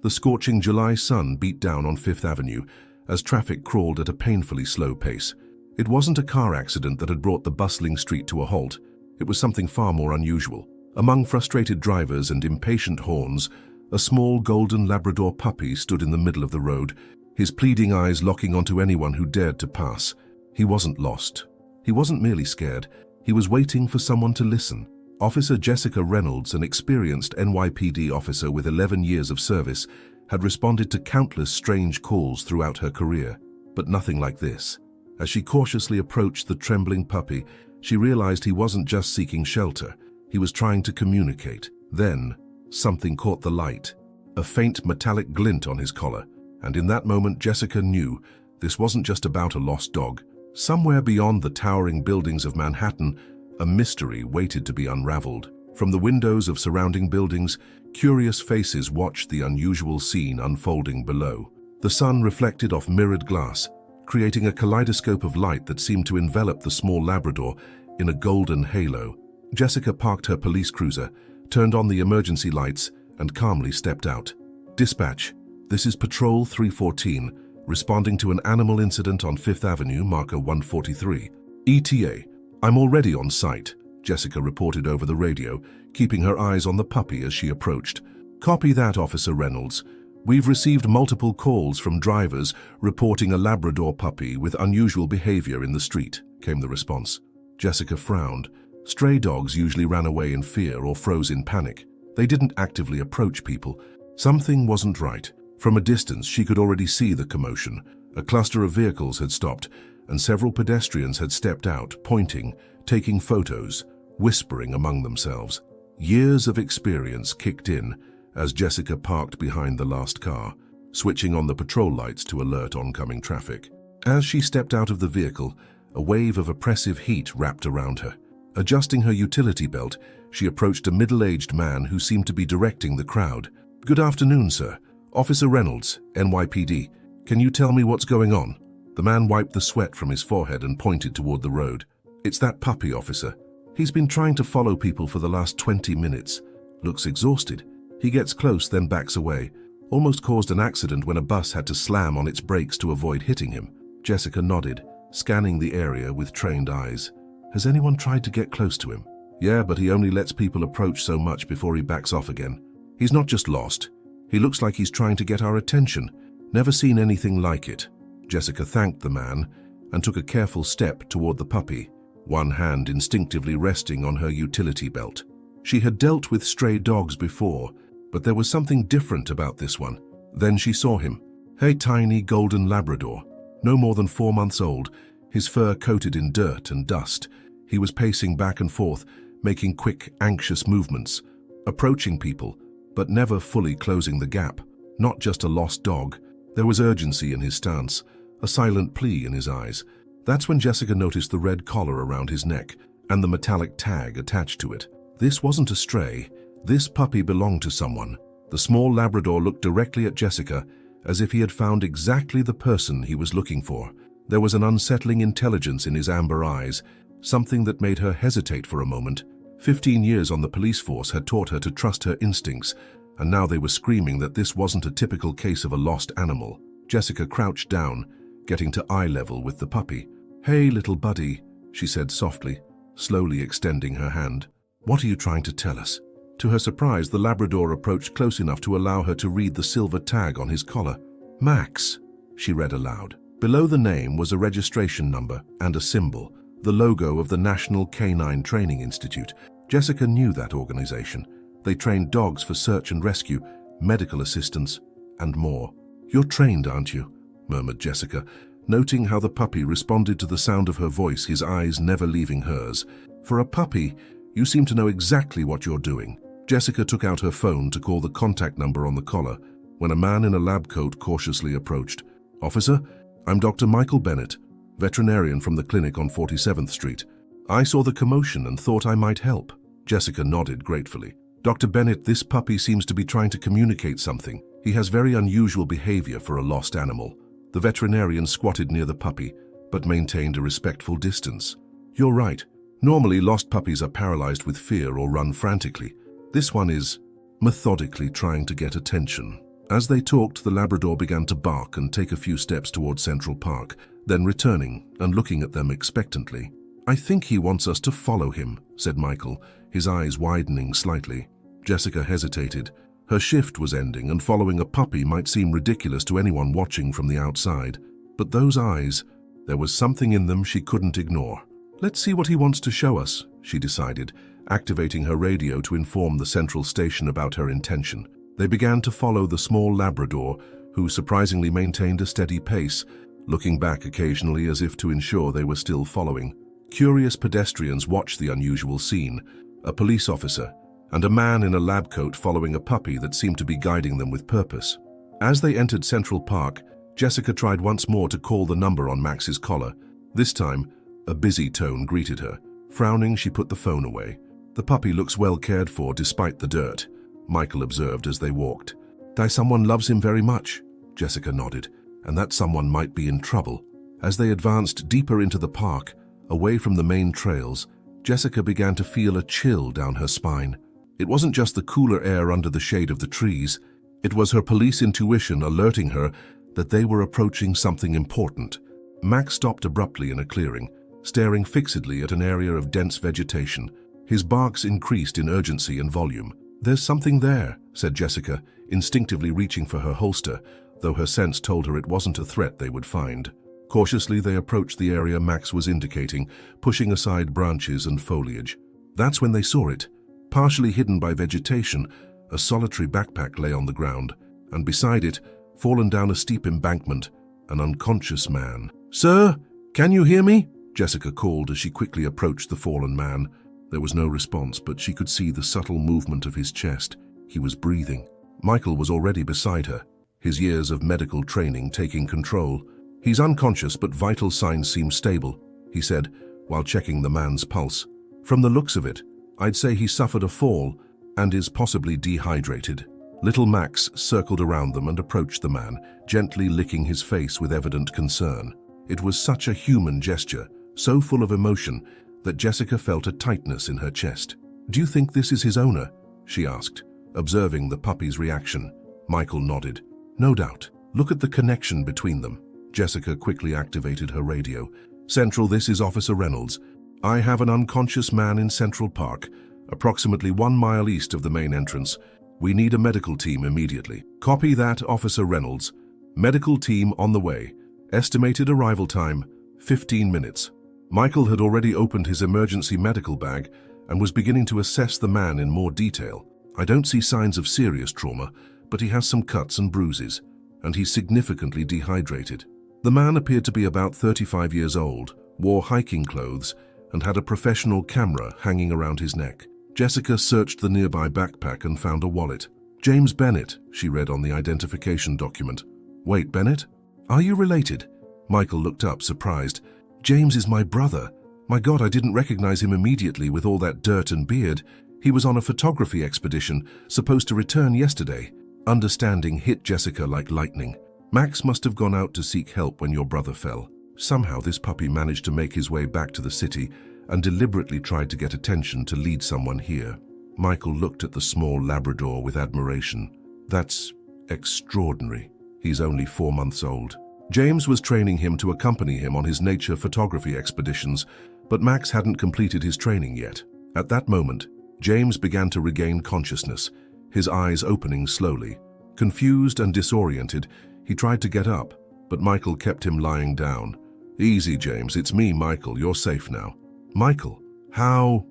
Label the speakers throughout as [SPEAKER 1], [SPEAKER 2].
[SPEAKER 1] The scorching July sun beat down on Fifth Avenue as traffic crawled at a painfully slow pace. It wasn't a car accident that had brought the bustling street to a halt. It was something far more unusual. Among frustrated drivers and impatient horns, a small golden Labrador puppy stood in the middle of the road, his pleading eyes locking onto anyone who dared to pass. He wasn't lost. He wasn't merely scared. He was waiting for someone to listen. Officer Jessica Reynolds, an experienced NYPD officer with 11 years of service, had responded to countless strange calls throughout her career, but nothing like this. As she cautiously approached the trembling puppy, she realized he wasn't just seeking shelter. He was trying to communicate. Then, something caught the light. A faint metallic glint on his collar. And in that moment, Jessica knew this wasn't just about a lost dog. Somewhere beyond the towering buildings of Manhattan, a mystery waited to be unraveled. From the windows of surrounding buildings, curious faces watched the unusual scene unfolding below. The sun reflected off mirrored glass, creating a kaleidoscope of light that seemed to envelop the small Labrador in a golden halo. Jessica parked her police cruiser, turned on the emergency lights, and calmly stepped out. "Dispatch, this is Patrol 314, responding to an animal incident on Fifth Avenue, marker 143. ETA, I'm already on site," Jessica reported over the radio, keeping her eyes on the puppy as she approached. "Copy that, Officer Reynolds. We've received multiple calls from drivers reporting a Labrador puppy with unusual behavior in the street," came the response. Jessica frowned. Stray dogs usually ran away in fear or froze in panic. They didn't actively approach people. Something wasn't right. From a distance, she could already see the commotion. A cluster of vehicles had stopped, and several pedestrians had stepped out, pointing, taking photos, whispering among themselves. Years of experience kicked in as Jessica parked behind the last car, switching on the patrol lights to alert oncoming traffic. As she stepped out of the vehicle, a wave of oppressive heat wrapped around her. Adjusting her utility belt, she approached a middle-aged man who seemed to be directing the crowd. "Good afternoon, sir. Officer Reynolds, NYPD. Can you tell me what's going on?" The man wiped the sweat from his forehead and pointed toward the road. "It's that puppy, officer. He's been trying to follow people for the last 20 minutes. Looks exhausted. He gets close, then backs away. Almost caused an accident when a bus had to slam on its brakes to avoid hitting him." Jessica nodded, scanning the area with trained eyes. "Has anyone tried to get close to him?" "Yeah, but he only lets people approach so much before he backs off again. He's not just lost. He looks like he's trying to get our attention. Never seen anything like it." Jessica thanked the man and took a careful step toward the puppy, one hand instinctively resting on her utility belt. She had dealt with stray dogs before, but there was something different about this one. Then she saw him. A tiny golden Labrador, no more than 4 months old, his fur coated in dirt and dust. He was pacing back and forth, making quick, anxious movements, approaching people, but never fully closing the gap. Not just a lost dog. There was urgency in his stance, a silent plea in his eyes. That's when Jessica noticed the red collar around his neck and the metallic tag attached to it. This wasn't a stray. This puppy belonged to someone. The small Labrador looked directly at Jessica, as if he had found exactly the person he was looking for. There was an unsettling intelligence in his amber eyes, something that made her hesitate for a moment. 15 years on the police force had taught her to trust her instincts, and now they were screaming that this wasn't a typical case of a lost animal. Jessica crouched down, getting to eye level with the puppy. "Hey, little buddy," she said softly, slowly extending her hand. "What are you trying to tell us?" To her surprise, the Labrador approached close enough to allow her to read the silver tag on his collar. "Max," she read aloud. Below the name was a registration number and a symbol, the logo of the National Canine Training Institute. Jessica knew that organization. They trained dogs for search and rescue, medical assistance, and more. "You're trained, aren't you?" murmured Jessica, noting how the puppy responded to the sound of her voice, his eyes never leaving hers. "For a puppy, you seem to know exactly what you're doing." Jessica took out her phone to call the contact number on the collar when a man in a lab coat cautiously approached. "Officer, I'm Dr. Michael Bennett, veterinarian from the clinic on 47th Street. I saw the commotion and thought I might help." Jessica nodded gratefully. "Dr. Bennett, this puppy seems to be trying to communicate something. He has very unusual behavior for a lost animal." The veterinarian squatted near the puppy, but maintained a respectful distance. "You're right. Normally, lost puppies are paralyzed with fear or run frantically. This one is methodically trying to get attention." As they talked, the Labrador began to bark and take a few steps toward Central Park, then returning and looking at them expectantly. "I think he wants us to follow him," said Michael, his eyes widening slightly. Jessica hesitated. Her shift was ending, and following a puppy might seem ridiculous to anyone watching from the outside. But those eyes, there was something in them she couldn't ignore. "Let's see what he wants to show us," she decided, activating her radio to inform the central station about her intention. They began to follow the small Labrador, who surprisingly maintained a steady pace, looking back occasionally as if to ensure they were still following. Curious pedestrians watched the unusual scene, a police officer, and a man in a lab coat following a puppy that seemed to be guiding them with purpose. As they entered Central Park, Jessica tried once more to call the number on Max's collar. This time, a busy tone greeted her. Frowning, she put the phone away. "The puppy looks well cared for despite the dirt," Michael observed as they walked. "That someone loves him very much," Jessica nodded, "and that someone might be in trouble." As they advanced deeper into the park, away from the main trails, Jessica began to feel a chill down her spine. It wasn't just the cooler air under the shade of the trees. It was her police intuition alerting her that they were approaching something important. Max stopped abruptly in a clearing, staring fixedly at an area of dense vegetation. His barks increased in urgency and volume. "There's something there," said Jessica, instinctively reaching for her holster, though her sense told her it wasn't a threat they would find. Cautiously, they approached the area Max was indicating, pushing aside branches and foliage. That's when they saw it. Partially hidden by vegetation, a solitary backpack lay on the ground, and beside it, fallen down a steep embankment, an unconscious man. "Sir, can you hear me?" Jessica called as she quickly approached the fallen man. There was no response, but she could see the subtle movement of his chest. He was breathing. Michael was already beside her, his years of medical training taking control. "He's unconscious, but vital signs seem stable," he said, while checking the man's pulse. "From the looks of it, I'd say he suffered a fall and is possibly dehydrated." Little Max circled around them and approached the man, gently licking his face with evident concern. It was such a human gesture, so full of emotion, that Jessica felt a tightness in her chest. "Do you think this is his owner?" she asked, observing the puppy's reaction. Michael nodded. "No doubt. Look at the connection between them." Jessica quickly activated her radio. "Central, this is Officer Reynolds. I have an unconscious man in Central Park, approximately 1 mile east of the main entrance. We need a medical team immediately." "Copy that, Officer Reynolds. Medical team on the way. Estimated arrival time, 15 minutes. Michael had already opened his emergency medical bag and was beginning to assess the man in more detail. "I don't see signs of serious trauma, but he has some cuts and bruises, and he's significantly dehydrated." The man appeared to be about 35 years old, wore hiking clothes, and had a professional camera hanging around his neck. Jessica searched the nearby backpack and found a wallet. "James Bennett," she read on the identification document. "Wait, Bennett? Are you related?" Michael looked up, surprised. "James is my brother. My God, I didn't recognize him immediately with all that dirt and beard. He was on a photography expedition, supposed to return yesterday." Understanding hit Jessica like lightning. "Max must have gone out to seek help when your brother fell. Somehow this puppy managed to make his way back to the city and deliberately tried to get attention to lead someone here." Michael looked at the small Labrador with admiration. "That's extraordinary. He's only 4 months old." James was training him to accompany him on his nature photography expeditions, but Max hadn't completed his training yet. At that moment, James began to regain consciousness, his eyes opening slowly. Confused and disoriented, he tried to get up, but Michael kept him lying down. "Easy, James. It's me, Michael. You're safe now." "Michael, how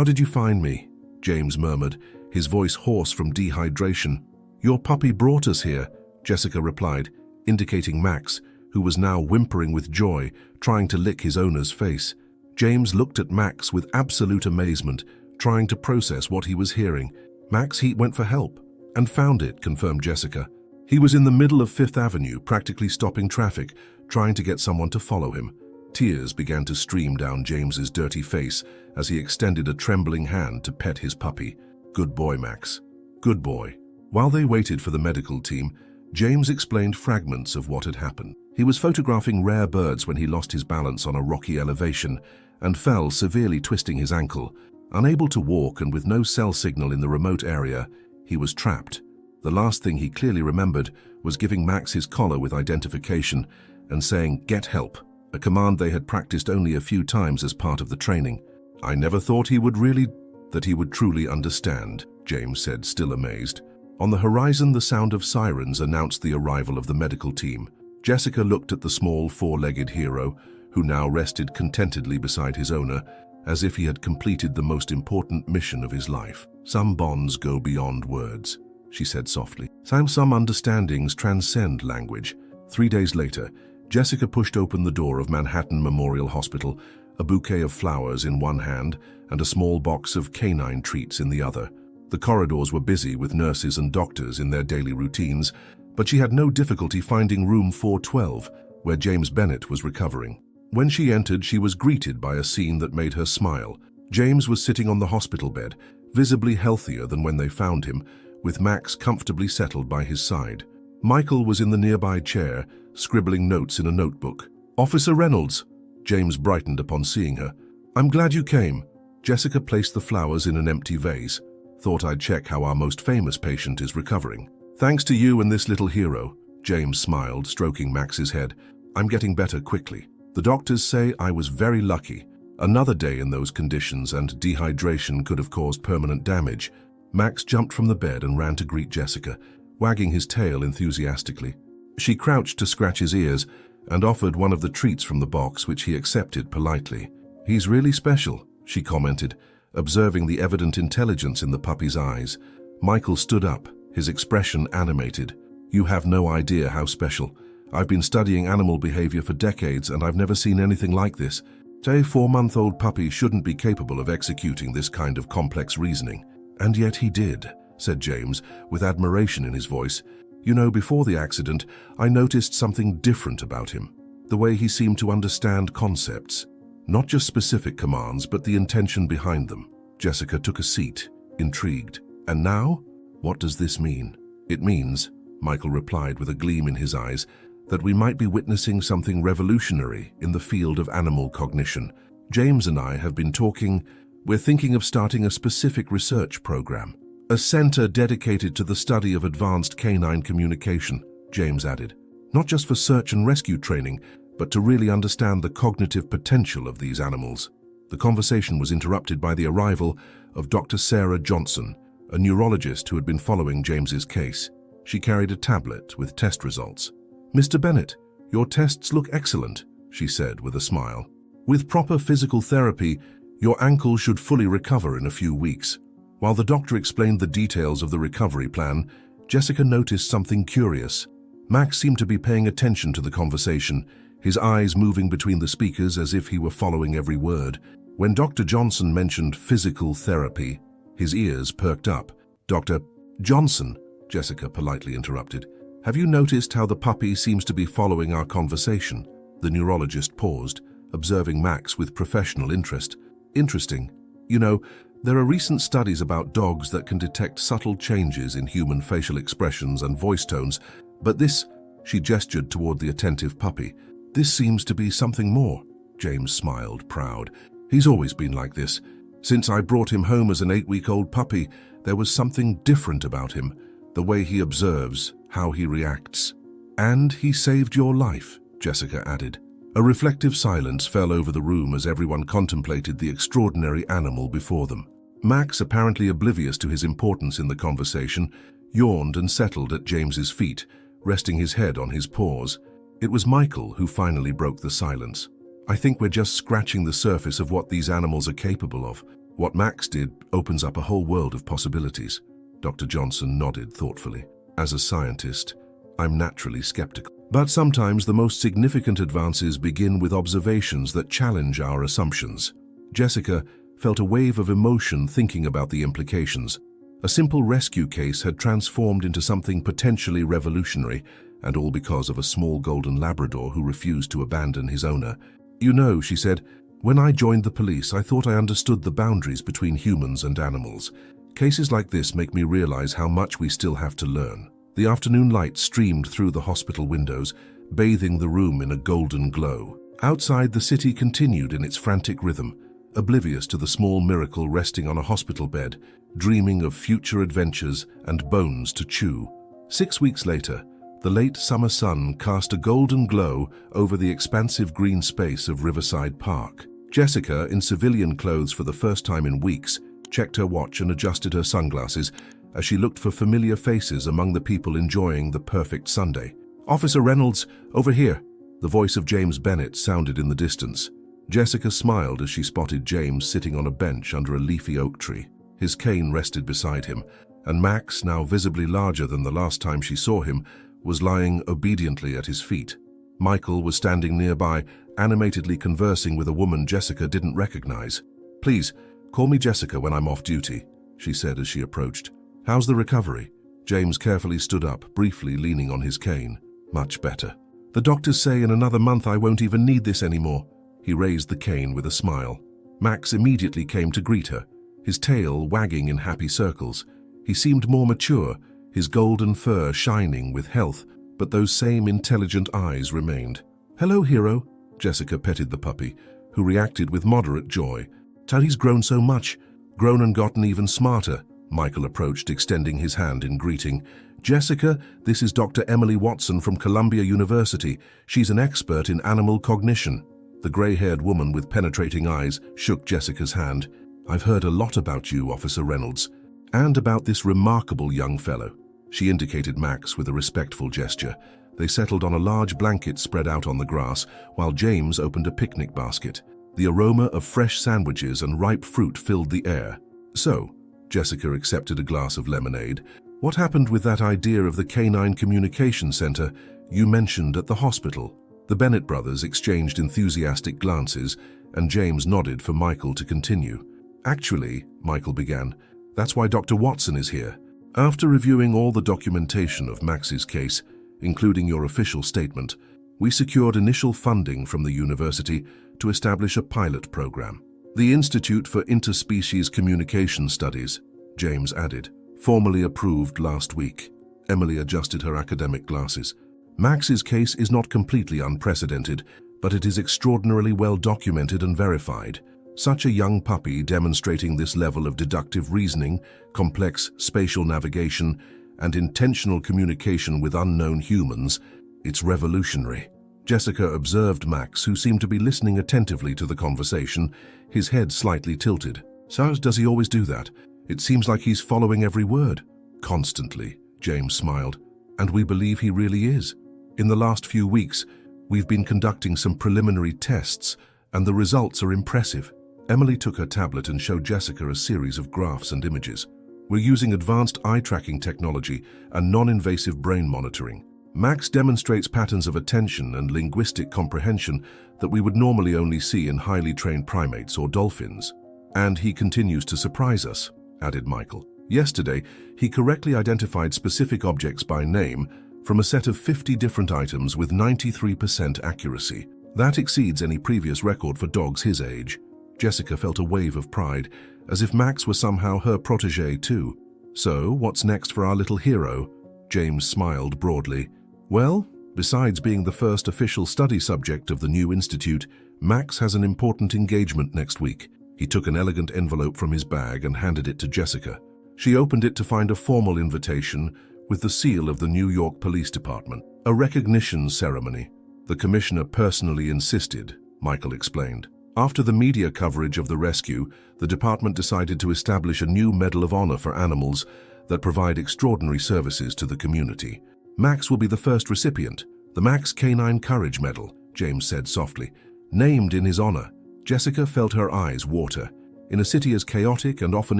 [SPEAKER 1] did you find me?" James murmured, his voice hoarse from dehydration. "Your puppy brought us here," Jessica replied, indicating Max, who was now whimpering with joy, trying to lick his owner's face. James looked at Max with absolute amazement, trying to process what he was hearing. "Max, he went for help and found it," confirmed Jessica. "He was in the middle of 5th Avenue, practically stopping traffic, trying to get someone to follow him." Tears began to stream down James's dirty face as he extended a trembling hand to pet his puppy. "Good boy, Max. Good boy." While they waited for the medical team, James explained fragments of what had happened. He was photographing rare birds when he lost his balance on a rocky elevation and fell, severely twisting his ankle. Unable to walk and with no cell signal in the remote area, he was trapped. The last thing he clearly remembered was giving Max his collar with identification and saying, "Get help," a command they had practiced only a few times as part of the training. "I never thought he would truly understand," James said, still amazed. On the horizon, the sound of sirens announced the arrival of the medical team. Jessica looked at the small, four-legged hero, who now rested contentedly beside his owner, as if he had completed the most important mission of his life. "Some bonds go beyond words," she said softly. Some understandings transcend language." 3 days later, Jessica pushed open the door of Manhattan Memorial Hospital, a bouquet of flowers in one hand and a small box of canine treats in the other. The corridors were busy with nurses and doctors in their daily routines, but she had no difficulty finding room 412, where James Bennett was recovering. When she entered, she was greeted by a scene that made her smile. James was sitting on the hospital bed, visibly healthier than when they found him, with Max comfortably settled by his side. Michael was in the nearby chair, scribbling notes in a notebook. "Officer Reynolds," James brightened upon seeing her. "I'm glad you came." Jessica placed the flowers in an empty vase. "Thought I'd check how our most famous patient is recovering." "Thanks to you and this little hero," James smiled, stroking Max's head. "I'm getting better quickly. The doctors say I was very lucky. Another day in those conditions and dehydration could have caused permanent damage." Max jumped from the bed and ran to greet Jessica, wagging his tail enthusiastically. She crouched to scratch his ears and offered one of the treats from the box, which he accepted politely. "He's really special," she commented, observing the evident intelligence in the puppy's eyes. Michael stood up, his expression animated. "You have no idea how special. I've been studying animal behavior for decades and I've never seen anything like this. A 4-month-old puppy shouldn't be capable of executing this kind of complex reasoning." "And yet he did," said James, with admiration in his voice. "You know, before the accident, I noticed something different about him. The way he seemed to understand concepts. Not just specific commands, but the intention behind them." Jessica took a seat, intrigued. "And now? What does this mean?" "It means," Michael replied with a gleam in his eyes, "that we might be witnessing something revolutionary in the field of animal cognition. James and I have been talking. We're thinking of starting a specific research program. A center dedicated to the study of advanced canine communication," James added. "Not just for search and rescue training, but to really understand the cognitive potential of these animals." The conversation was interrupted by the arrival of Dr. Sarah Johnson, a neurologist who had been following James's case. She carried a tablet with test results. "Mr. Bennett, your tests look excellent," she said with a smile. "With proper physical therapy, your ankle should fully recover in a few weeks." While the doctor explained the details of the recovery plan, Jessica noticed something curious. Max seemed to be paying attention to the conversation, his eyes moving between the speakers as if he were following every word. When Dr. Johnson mentioned physical therapy, his ears perked up. "Dr. Johnson," Jessica politely interrupted, "have you noticed how the puppy seems to be following our conversation?" The neurologist paused, observing Max with professional interest. "Interesting. You know, there are recent studies about dogs that can detect subtle changes in human facial expressions and voice tones, but this," she gestured toward the attentive puppy, "this seems to be something more." James smiled, proud. "He's always been like this. Since I brought him home as an 8-week-old puppy, there was something different about him, the way he observes, how he reacts." "And he saved your life," Jessica added. A reflective silence fell over the room as everyone contemplated the extraordinary animal before them. Max, apparently oblivious to his importance in the conversation, yawned and settled at James's feet, resting his head on his paws. It was Michael who finally broke the silence. "I think we're just scratching the surface of what these animals are capable of. What Max did opens up a whole world of possibilities." Dr. Johnson nodded thoughtfully. "As a scientist, I'm naturally skeptical. But sometimes the most significant advances begin with observations that challenge our assumptions." Jessica felt a wave of emotion thinking about the implications. A simple rescue case had transformed into something potentially revolutionary, and all because of a small golden Labrador who refused to abandon his owner. "You know," she said, "when I joined the police, I thought I understood the boundaries between humans and animals. Cases like this make me realize how much we still have to learn." The afternoon light streamed through the hospital windows, bathing the room in a golden glow. Outside, the city continued in its frantic rhythm, oblivious to the small miracle resting on a hospital bed, dreaming of future adventures and bones to chew. 6 weeks later, the late summer sun cast a golden glow over the expansive green space of Riverside Park. Jessica, in civilian clothes for the first time in weeks, checked her watch and adjusted her sunglasses as she looked for familiar faces among the people enjoying the perfect Sunday. "Officer Reynolds, over here!" The voice of James Bennett sounded in the distance. Jessica smiled as she spotted James sitting on a bench under a leafy oak tree. His cane rested beside him, and Max, now visibly larger than the last time she saw him, was lying obediently at his feet. Michael was standing nearby, animatedly conversing with a woman Jessica didn't recognize. "Please, call me Jessica when I'm off duty," she said as she approached. "How's the recovery?" James carefully stood up, briefly leaning on his cane. "Much better. The doctors say in another month I won't even need this anymore." He raised the cane with a smile. Max immediately came to greet her, his tail wagging in happy circles. He seemed more mature, his golden fur shining with health, but those same intelligent eyes remained. "Hello, hero," Jessica petted the puppy, who reacted with moderate joy. "Teddy's grown so much, grown and gotten even smarter." Michael approached, extending his hand in greeting. "Jessica, this is Dr. Emily Watson from Columbia University. She's an expert in animal cognition." The gray-haired woman with penetrating eyes shook Jessica's hand. "I've heard a lot about you, Officer Reynolds, and about this remarkable young fellow." She indicated Max with a respectful gesture. They settled on a large blanket spread out on the grass, while James opened a picnic basket. The aroma of fresh sandwiches and ripe fruit filled the air. "So," Jessica accepted a glass of lemonade, "what happened with that idea of the Canine Communication Center you mentioned at the hospital?" The Bennett brothers exchanged enthusiastic glances, and James nodded for Michael to continue. "Actually," Michael began, "that's why Dr. Watson is here. After reviewing all the documentation of Max's case, including your official statement, we secured initial funding from the university to establish a pilot program. The Institute for Interspecies Communication Studies," James added, "formally approved last week." Emily adjusted her academic glasses. "Max's case is not completely unprecedented, but it is extraordinarily well documented and verified. Such a young puppy demonstrating this level of deductive reasoning, complex spatial navigation, and intentional communication with unknown humans, it's revolutionary." Jessica observed Max, who seemed to be listening attentively to the conversation, his head slightly tilted. "So does he always do that? It seems like he's following every word." "Constantly," James smiled, "and we believe he really is. In the last few weeks, we've been conducting some preliminary tests, and the results are impressive." Emily took her tablet and showed Jessica a series of graphs and images. "We're using advanced eye-tracking technology and non-invasive brain monitoring. Max demonstrates patterns of attention and linguistic comprehension that we would normally only see in highly trained primates or dolphins. And he continues to surprise us," added Michael. "Yesterday, he correctly identified specific objects by name from a set of 50 different items with 93% accuracy. That exceeds any previous record for dogs his age." Jessica felt a wave of pride, as if Max were somehow her protégé too. "So, what's next for our little hero?" James smiled broadly. "Well, besides being the first official study subject of the new institute, Max has an important engagement next week." He took an elegant envelope from his bag and handed it to Jessica. She opened it to find a formal invitation with the seal of the New York Police Department. "A recognition ceremony. The commissioner personally insisted," Michael explained. "After the media coverage of the rescue, the department decided to establish a new Medal of Honor for animals that provide extraordinary services to the community. Max will be the first recipient, the Max Canine Courage Medal," James said softly, "named in his honor." Jessica felt her eyes water. In a city as chaotic and often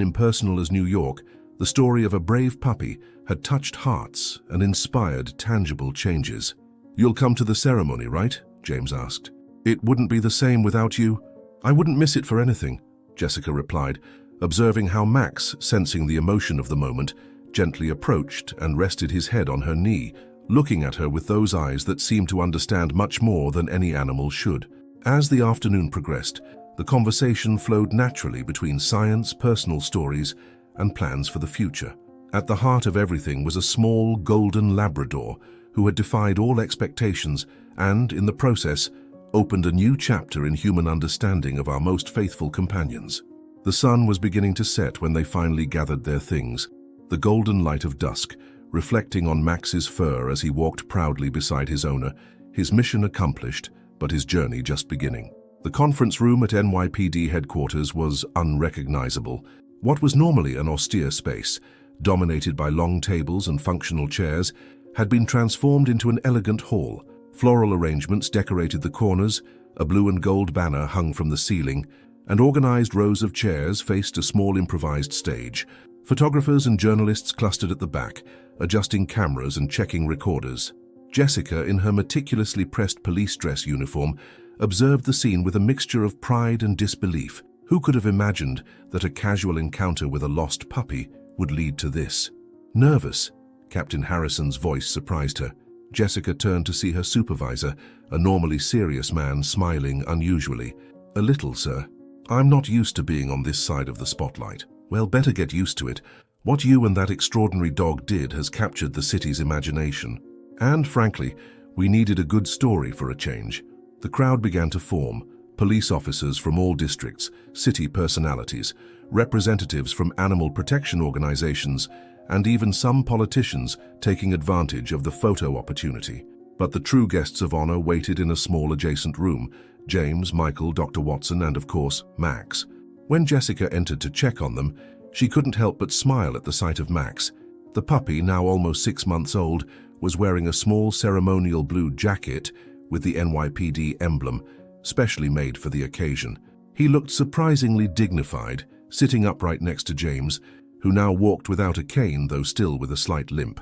[SPEAKER 1] impersonal as New York, the story of a brave puppy had touched hearts and inspired tangible changes. "You'll come to the ceremony, right?" James asked. "It wouldn't be the same without you." "I wouldn't miss it for anything," Jessica replied, observing how Max, sensing the emotion of the moment, gently approached and rested his head on her knee, looking at her with those eyes that seemed to understand much more than any animal should. As the afternoon progressed, the conversation flowed naturally between science, personal stories, and plans for the future. At the heart of everything was a small golden Labrador who had defied all expectations and, in the process, opened a new chapter in human understanding of our most faithful companions. The sun was beginning to set when they finally gathered their things, the golden light of dusk, reflecting on Max's fur as he walked proudly beside his owner, his mission accomplished, but his journey just beginning. The conference room at NYPD headquarters was unrecognizable. What was normally an austere space, dominated by long tables and functional chairs, had been transformed into an elegant hall. Floral arrangements decorated the corners, a blue and gold banner hung from the ceiling, and organized rows of chairs faced a small improvised stage. Photographers and journalists clustered at the back, adjusting cameras and checking recorders. Jessica, in her meticulously pressed police dress uniform, observed the scene with a mixture of pride and disbelief. Who could have imagined that a casual encounter with a lost puppy would lead to this? Nervous, Captain Harrison's voice surprised her. Jessica turned to see her supervisor, a normally serious man, smiling unusually. "A little, sir. I'm not used to being on this side of the spotlight." "Well, better get used to it. What you and that extraordinary dog did has captured the city's imagination. And, frankly, we needed a good story for a change." The crowd began to form. Police officers from all districts, city personalities, representatives from animal protection organizations, and even some politicians taking advantage of the photo opportunity. But the true guests of honor waited in a small adjacent room: James, Michael, Dr. Watson, and of course, Max. When Jessica entered to check on them, she couldn't help but smile at the sight of Max. The puppy, now almost 6 months old, was wearing a small ceremonial blue jacket with the NYPD emblem, specially made for the occasion. He looked surprisingly dignified, sitting upright next to James, who now walked without a cane, though still with a slight limp.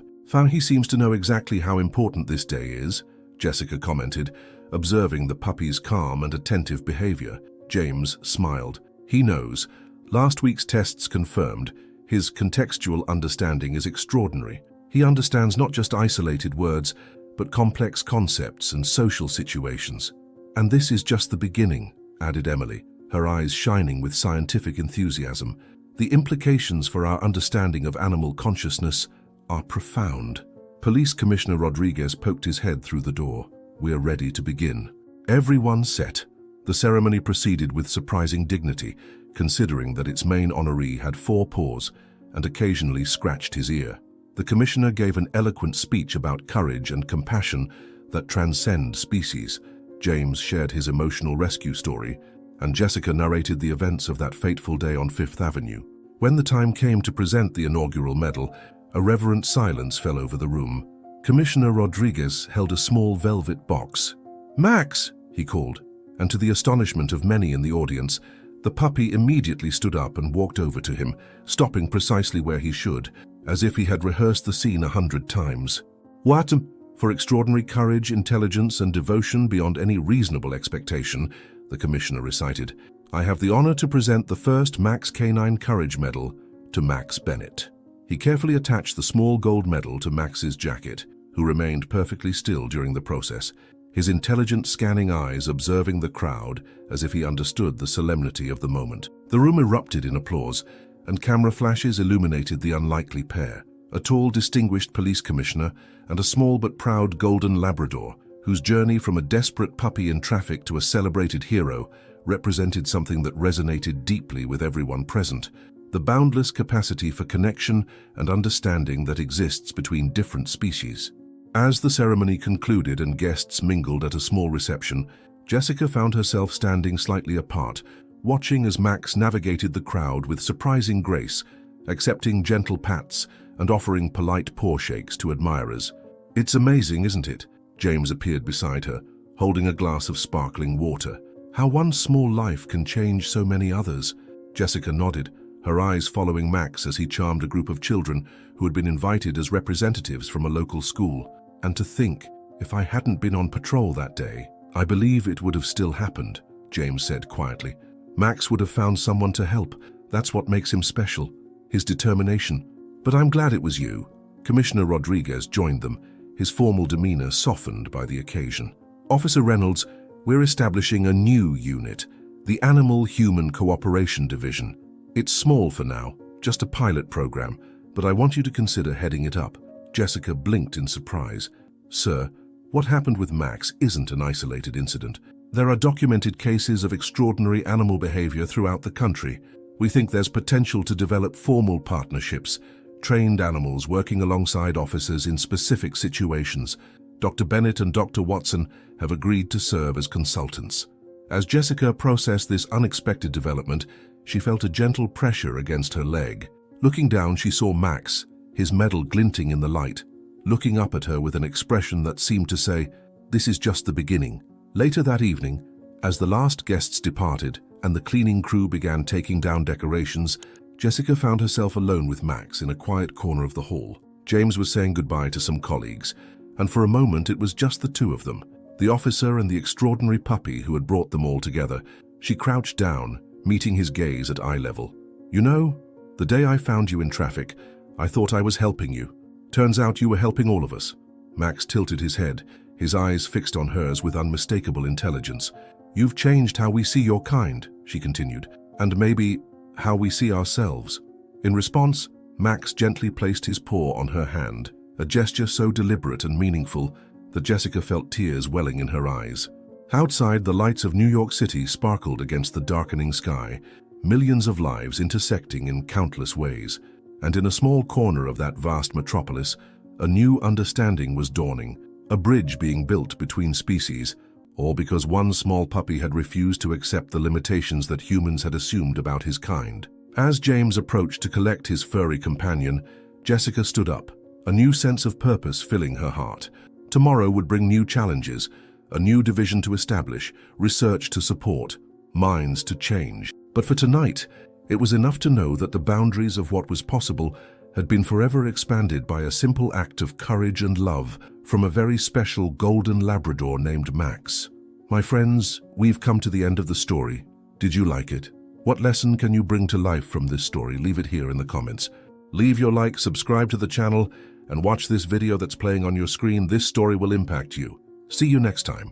[SPEAKER 1] "He seems to know exactly how important this day is," Jessica commented, observing the puppy's calm and attentive behavior. James smiled. "He knows. Last week's tests confirmed. His contextual understanding is extraordinary. He understands not just isolated words, but complex concepts and social situations." "And this is just the beginning," added Emily, her eyes shining with scientific enthusiasm. "The implications for our understanding of animal consciousness are profound." Police Commissioner Rodriguez poked his head through the door. "We're ready to begin." Everyone set. The ceremony proceeded with surprising dignity, considering that its main honoree had 4 paws and occasionally scratched his ear. The commissioner gave an eloquent speech about courage and compassion that transcend species. James shared his emotional rescue story, and Jessica narrated the events of that fateful day on 5th Avenue. When the time came to present the inaugural medal, a reverent silence fell over the room. Commissioner Rodriguez held a small velvet box. "Max!" he called, and to the astonishment of many in the audience, the puppy immediately stood up and walked over to him, stopping precisely where he should, as if he had rehearsed the scene 100 times. "What? For extraordinary courage, intelligence, and devotion beyond any reasonable expectation," the commissioner recited, "I have the honor to present the first Max Canine Courage Medal to Max Bennett." He carefully attached the small gold medal to Max's jacket, who remained perfectly still during the process, his intelligent scanning eyes observing the crowd as if he understood the solemnity of the moment. The room erupted in applause, and camera flashes illuminated the unlikely pair: a tall, distinguished police commissioner and a small but proud golden Labrador, whose journey from a desperate puppy in traffic to a celebrated hero represented something that resonated deeply with everyone present: the boundless capacity for connection and understanding that exists between different species. As the ceremony concluded and guests mingled at a small reception, Jessica found herself standing slightly apart, watching as Max navigated the crowd with surprising grace, accepting gentle pats and offering polite paw shakes to admirers. "It's amazing, isn't it?" James appeared beside her, holding a glass of sparkling water. "How one small life can change so many others." Jessica nodded, her eyes following Max as he charmed a group of children who had been invited as representatives from a local school. "And to think, if I hadn't been on patrol that day, I believe it would have still happened," James said quietly. "Max would have found someone to help. That's what makes him special, his determination. But I'm glad it was you." Commissioner Rodriguez joined them, his formal demeanor softened by the occasion. "Officer Reynolds, we're establishing a new unit, the Animal-Human Cooperation Division. It's small for now, just a pilot program, but I want you to consider heading it up." Jessica blinked in surprise. "Sir, what happened with Max isn't an isolated incident. There are documented cases of extraordinary animal behavior throughout the country. We think there's potential to develop formal partnerships, trained animals working alongside officers in specific situations. Dr. Bennett and Dr. Watson have agreed to serve as consultants. As Jessica processed this unexpected development, she felt a gentle pressure against her leg. Looking down, she saw Max, his medal glinting in the light, looking up at her with an expression that seemed to say, "This is just the beginning." Later that evening, as the last guests departed and the cleaning crew began taking down decorations, Jessica found herself alone with Max in a quiet corner of the hall. James was saying goodbye to some colleagues, and for a moment it was just the two of them, the officer and the extraordinary puppy who had brought them all together. She crouched down, meeting his gaze at eye level. "You know, the day I found you in traffic, I thought I was helping you. Turns out you were helping all of us." Max tilted his head, his eyes fixed on hers with unmistakable intelligence. "You've changed how we see your kind," she continued, "and maybe how we see ourselves." In response, Max gently placed his paw on her hand, a gesture so deliberate and meaningful that Jessica felt tears welling in her eyes. Outside, the lights of New York City sparkled against the darkening sky, millions of lives intersecting in countless ways. And in a small corner of that vast metropolis, a new understanding was dawning, a bridge being built between species, all because one small puppy had refused to accept the limitations that humans had assumed about his kind. As James approached to collect his furry companion, Jessica stood up, a new sense of purpose filling her heart. Tomorrow would bring new challenges, a new division to establish, research to support, minds to change. But for tonight, it was enough to know that the boundaries of what was possible had been forever expanded by a simple act of courage and love from a very special golden Labrador named Max. My friends, we've come to the end of the story. Did you like it? What lesson can you bring to life from this story? Leave it here in the comments. Leave your like, subscribe to the channel, and watch this video that's playing on your screen. This story will impact you. See you next time.